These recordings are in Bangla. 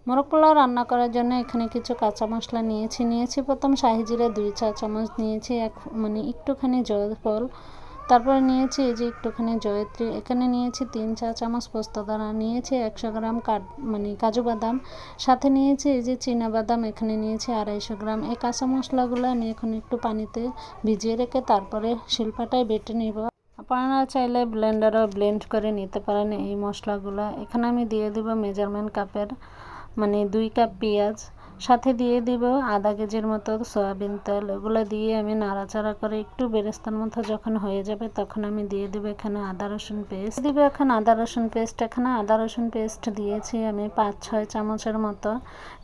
মোরগ পোলাও রান্না করার জন্য এখানে কিছু কাঁচা মশলা নিয়েছি প্রথম শাহি জিরা 2 চা চামচ নিয়েছি, একটুখানি জয়ফল, তারপরে নিয়েছি এই যে একটুখানি জয়ত্রী, এখানে নিয়েছি 3 চা চামচ পোস্তদানা, নিয়েছি 100 গ্রাম কাজু বাদাম, সাথে নিয়েছি এই যে চীনা বাদাম, এখানে নিয়েছি 250 গ্রাম। এই কাঁচা মশলাগুলো আমি এখন একটু পানিতে ভিজিয়ে রেখে তারপরে শিলপাটায় বেটে নিব। আপনারা চাইলে ব্লেন্ডারও ব্লেন্ড করে নিতে পারেন এই মশলাগুলো। এখানে আমি দিয়ে দিব মেজারমেন্ট কাপের 2 কাপ পেঁয়াজ, সাথে দিয়ে দিব আধা কেজির মতো সয়াবিন তেল। এগুলো দিয়ে আমি নাড়াচাড়া করে একটু বেরেস্তার মতো যখন হয়ে যাবে তখন আমি দিয়ে দিব এখানে আদা রসুন পেস্ট। এখানে আদা রসুন পেস্ট দিয়েছি আমি 5-6 চামচের মতো,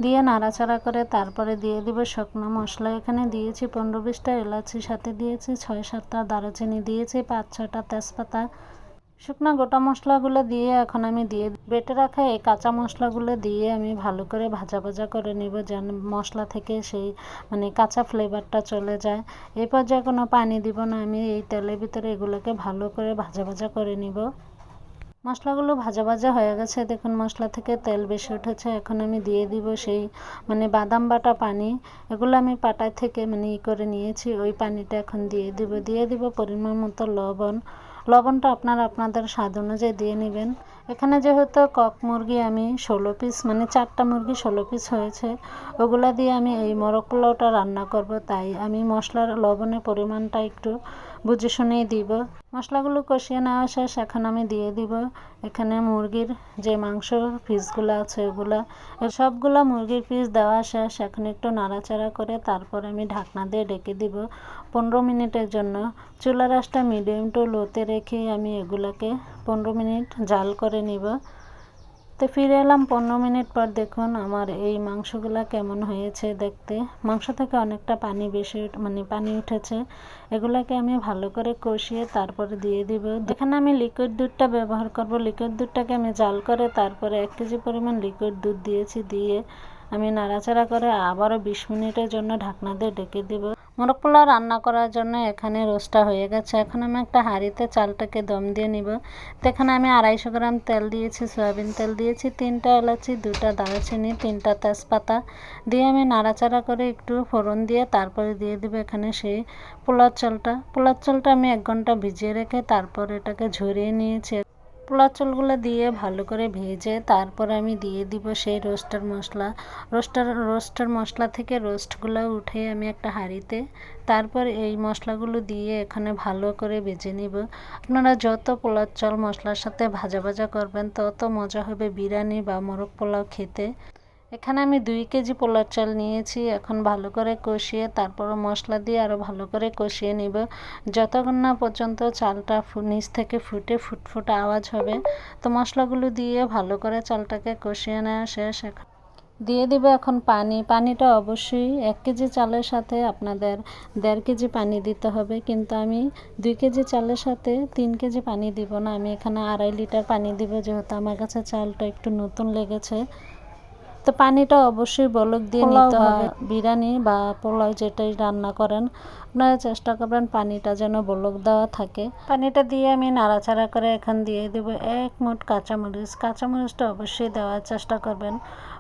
দিয়ে নাড়াচাড়া করে তারপরে দিয়ে দিব শুকনো মশলা। এখানে দিয়েছি 15-20টা এলাচি, সাথে দিয়েছি 6-7টা দারুচিনি, দিয়েছি 5-6টা তেজপাতা। শুকনো গোটা মশলাগুলো দিয়ে এখন আমি বেটে রাখা এই কাঁচা মশলাগুলো দিয়ে আমি ভালো করে ভাজা করে নিব, যেন মশলা থেকে সেই কাঁচা ফ্লেভারটা চলে যায়। এই পর্যায়ে কোনো পানি দিব না, আমি এই তেলের ভিতরে এগুলোকে ভালো করে ভাজা করে নিব। মশলাগুলো ভাজা হয়ে গেছে, দেখুন মশলা থেকে তেল বেশি উঠেছে। এখন আমি দিয়ে দিব সেই বাদাম বাটা পানি, এগুলো আমি পাটায় থেকে করে নিয়েছি, ওই পানিটা এখন দিয়ে দিব পরিমাণ মতো লবণটা আপনারা আপনাদের স্বাদ অনুযায়ী দিয়ে নেবেন। এখানে যেহেতু কক মুরগি আমি 16 পিস 4টা মুরগি 16 পিস হয়েছে, ওগুলা দিয়ে আমি এই মোরগ পোলাওটা রান্না করব, তাই আমি মশলার লবণের পরিমাণটা একটু বুঝে শুনেই দিব। মশলাগুলো কষিয়ে নেওয়া শেষ, এখন আমি দিয়ে দিব এখানে মুরগির যে মাংস পিসগুলো আছে ওগুলা, সবগুলো মুরগির পিস দেওয়া শেষ। এখন একটু নাড়াচাড়া করে তারপর আমি ঢাকনা দিয়ে ঢেকে দিব 15 মিনিটের জন্য। চুলার আঁচটা মিডিয়াম টু লোতে রেখে আমি এগুলোকে 15 মিনিট জাল করে নিব। তো ফিরে এলাম 15 মিনিট পর, দেখুন আমার এই মাংসগুলা কেমন হয়েছে দেখতে। মাংস থেকে অনেকটা পানি বেশি পানি উঠেছে। এগুলাকে আমি ভালো করে কষিয়ে তারপরে দিয়ে দিব। এখানে আমি লিকুইড দুধটা ব্যবহার করব। লিকুইড দুধটাকে আমি জাল করে তারপরে 1 কেজি পরিমাণ লিকুইড দুধ দিয়েছি, দিয়ে আমি নাড়াচাড়া করে আবারও 20 মিনিটের জন্য ঢাকনা দিয়ে ঢেকে দিব। মোরগ পোলাও রান্না করার জন্য এখানে রোস্টটা হয়ে গেছে। এখন আমি একটা হাঁড়িতে চালটাকে দম দিয়ে নিব। তো এখানে আমি 250 গ্রাম তেল দিয়েছি, সয়াবিন তেল দিয়েছি, 3টা এলাচি, 2টা দারুচিনি, 3টা তেজপাতা দিয়ে আমি নাড়াচাড়া করে একটু ফোড়ন দিয়ে তারপরে দিয়ে দিব এখানে সেই পোলাও চালটা আমি 1 ঘন্টা ভিজিয়ে রেখে তারপর এটাকে ঝরিয়ে নিয়েছি। পোলাও চালগুলো দিয়ে ভালো করে ভেজে তারপরে আমি দিয়ে দিব সেই রোস্টার মশলা থেকে রোস্টগুলো উঠে আমি একটা হাঁড়িতে তারপর এই মশলাগুলো দিয়ে এখানে ভালো করে ভেজে নিব। আপনারা যত পোলাও চাল মশলার সাথে ভাজা করবেন তত মজা হবে বিরিয়ানি বা মোরগ পোলাও খেতে। এখানে আমি 2 কেজি পোলাও চাল নিয়েছি। এখন ভালো করে কষিয়ে তারপর মশলা দিয়ে আরও ভালো করে কষিয়ে নিব যতক্ষণ না পর্যন্ত চালটা নিচ থেকে ফুটফুটে আওয়াজ হবে। তো মশলাগুলো দিয়ে ভালো করে চালটাকে কষিয়ে নেওয়া শেষ। এখন দিয়ে দিব এখন পানিটা অবশ্যই 1 কেজি চালের সাথে আপনাদের 1.5 কেজি পানি দিতে হবে, কিন্তু আমি 2 কেজি চালের সাথে 3 কেজি পানি দিব না, আমি এখানে 2.5 লিটার পানি দিব, যেহেতু আমার কাছে চালটা একটু নতুন লেগেছে। তো পানিটা অবশ্যই বলক দিয়ে নিতে হবে। বিরিয়ানি বা পোলাও যেটাই রান্না করেন আপনারা চেষ্টা করবেন পানিটা যেন বলক দেওয়া থাকে। পানিটা দিয়ে আমি নাড়াচাড়া করে এখন দিয়ে দেব 1 মুঠ কাঁচামরিচটা অবশ্যই দেওয়ার চেষ্টা করবেন।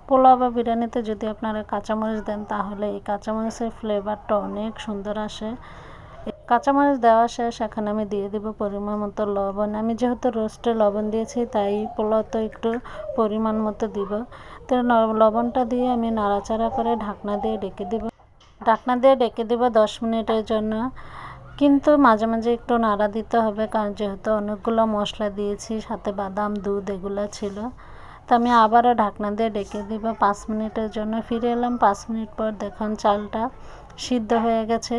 পোলাও বা বিরিয়ানিতে যদি আপনারা কাঁচামরিচ দেন তাহলে এই কাঁচামরিচের ফ্লেভারটা অনেক সুন্দর আসে। কাঁচামরিচ দেওয়া শেষ, এখন আমি দিয়ে দেব পরিমাণ মতো লবণ। আমি যেহেতু রোস্টে লবণ দিয়েছি তাই পোলাও তো একটু পরিমাণ মতো দিব। তো লবণটা দিয়ে আমি নাড়াচাড়া করে ঢাকনা দিয়ে ঢেকে দেব 10 মিনিটের জন্য। কিন্তু মাঝে মাঝে একটু নাড়া দিতে হবে, কারণ যেহেতু অনেকগুলো মশলা দিয়েছি, সাথে বাদাম দুধ এগুলো ছিল। তো আমি আবারও ঢাকনা দিয়ে ঢেকে দিব 5 মিনিটের জন্য। ফিরে এলাম 5 মিনিট পর, দেখুন চালটা সিদ্ধ হয়ে গেছে,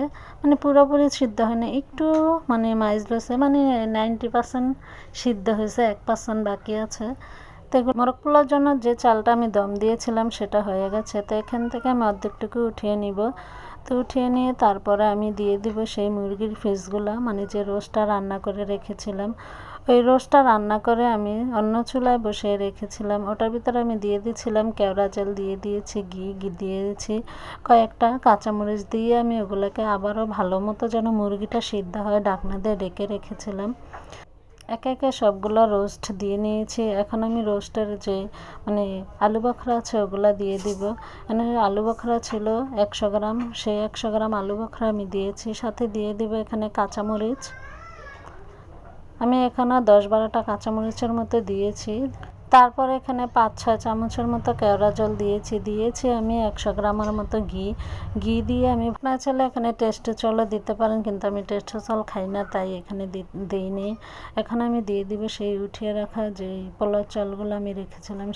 পুরোপুরি সিদ্ধ হয়নি, একটু মাইজলেছে 90% সিদ্ধ হয়েছে, 1% বাকি আছে। তো মোরগ পোলাওর জন্য যে চালটা আমি দম দিয়েছিলাম সেটা হয়ে গেছে। তো এখান থেকে আমি অর্ধেকটুকু উঠিয়ে নিব। তো উঠিয়ে নিয়ে তারপরে আমি দিয়ে দিব সেই মুরগির পিসগুলো, যে রোস্টটা রান্না করে রেখেছিলাম। ওই রোস্টটা রান্না করে আমি অন্য চুলায় বসিয়ে রেখেছিলাম। ওটার ভিতরে আমি দিয়ে দিয়েছিলাম কেওড়া জল, দিয়ে দিয়েছি ঘি দিয়েছি কয়েকটা কাঁচামরিচ, দিয়ে আমি ওগুলোকে আবারও ভালো মতো যেন মুরগিটা সিদ্ধ হয় ঢাকনা দিয়ে ঢেকে রেখেছিলাম। একে একে সবগুলো রোস্ট দিয়ে নিয়েছি। এখন আমি রোস্টের যে মানে আলু বখরা আছে ওগুলো দিয়ে দিব। এখানে আলু বখরা ছিল 100 গ্রাম, সেই 100 গ্রাম আলু বখরা আমি দিয়েছি। সাথে দিয়ে দিব এখানে কাঁচামরিচ। আমি এখানে 10-12টা কাঁচামরিচের মতো দিয়েছি। তারপর এখানে 5-6 চামচের মতো কেওড়া জল দিয়েছি আমি 100 গ্রামের মতো ঘি দিয়ে আমি আপনার চাইলে এখানে টেস্টের জলও দিতে পারেন, কিন্তু আমি টেস্টের জল খাই না তাই এখানে দিইনি। এখন আমি দিয়ে দিব সেই উঠিয়ে রাখা যে পোলাও চালগুলো আমি রেখেছিলাম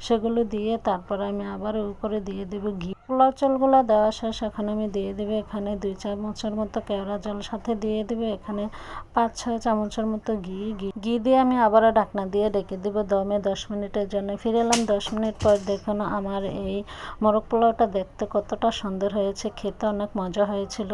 সেগুলো দিয়ে তারপর আমি আবার উপরে দিয়ে দেব ঘি। পোলাও চালগুলো দেওয়া শেষ। এখন আমি দিয়ে দেবো এখানে 2 চামচের মতো কেওড়া জল, সাথে দিয়ে দেবো এখানে 5-6 চামচের মতো ঘি দিয়ে আমি আবারও ঢাকনা দিয়ে ঢেকে দেবো দমে 10 মিনিটের জন্য। ফিরে এলাম 10 মিনিট পর। দেখুন আমার এই মোরগ পোলাওটা দেখতে কতটা সুন্দর হয়েছে, খেতে অনেক মজা হয়েছিল।